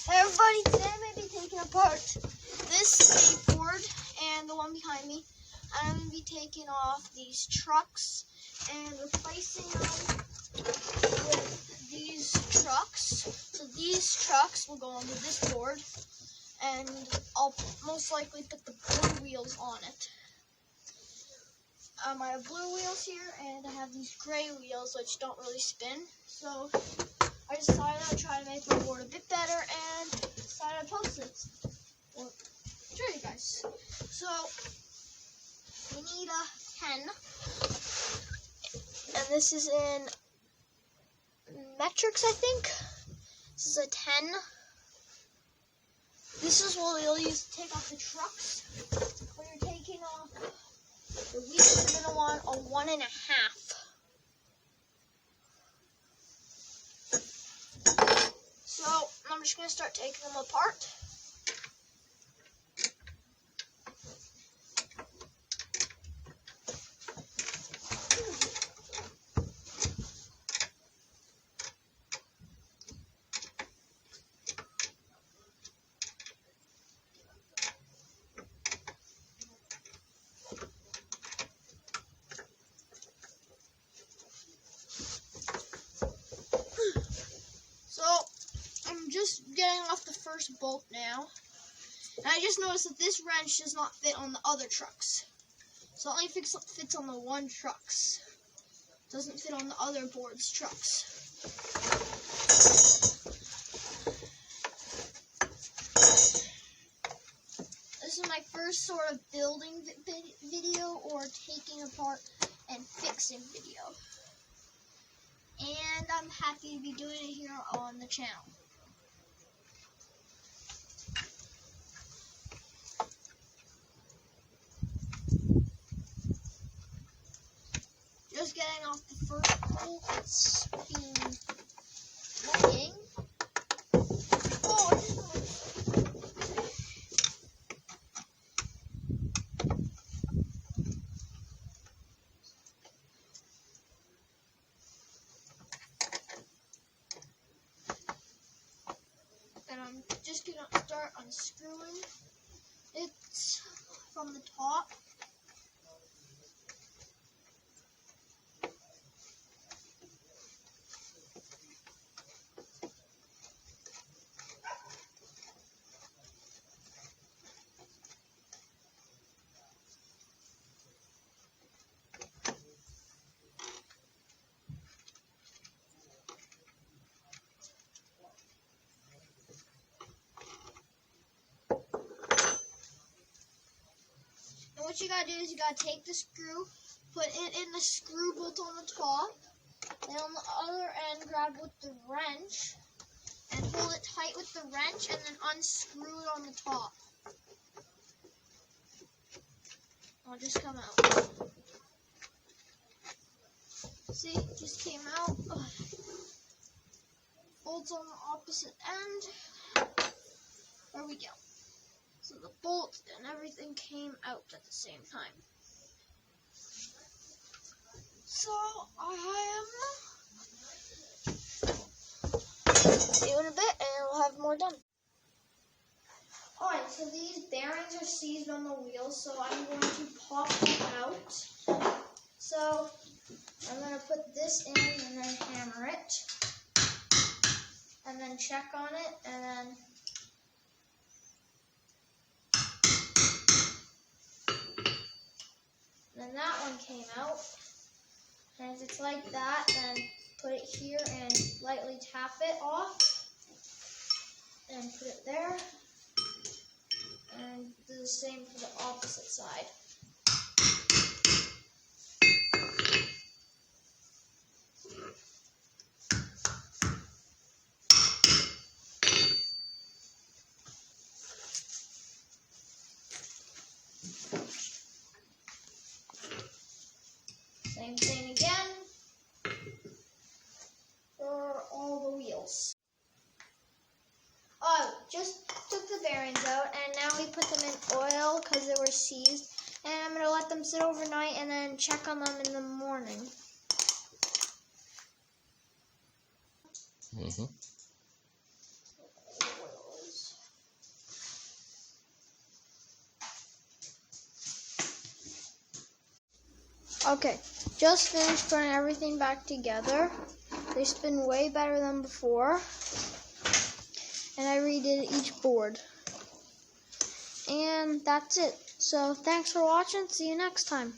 Hey everybody, today I'm going to be taking apart this skateboard and the one behind me. I'm going to be taking off these trucks and replacing them with these trucks. So these trucks will go onto this board, and I'll most likely put the blue wheels on it. I have blue wheels here, and I have these gray wheels which don't really spin. So I decided I'd try to make my board a bit better and decided I'd post it. Or show you guys. So we need a 10. And this is in metrics, I think. This is a 10. This is what we'll use to take off the trucks. When you're taking off the wheels, you're going to want a 1.5. So I'm just going to start taking them apart. So I'm just getting off the first bolt now. And I just noticed that this wrench does not fit on the other trucks. So it only fits on the one trucks. It doesn't fit on the other board's trucks. This is my first sort of building video or taking apart and fixing video. And I'm happy to be doing it here on the channel. Just getting off the first bolt, it's been working. Oh, and I'm just going to start unscrewing it from the top. What you gotta do is you gotta take the screw, put it in the screw bolt on the top, and on the other end grab with the wrench and hold it tight with the wrench and then unscrew it on the top. It'll just come out. See, it just came out. Ugh. Bolts on the opposite end. There we go. So the bolt and everything came out at the same time. So I am see you in a bit and we'll have more done. Alright, so these bearings are seized on the wheels, so I'm going to pop them out. So I'm going to put this in and then hammer it. And then check on it and then that one came out, and if it's like that, then put it here and lightly tap it off, and put it there, and do the same for the opposite side. Same thing again for all the wheels. Just took the bearings out, and now we put them in oil because they were seized. And I'm going to let them sit overnight and then check on them in the morning. Okay, just finished putting everything back together. They spin way better than before. And I redid each board. And that's it. So thanks for watching. See you next time.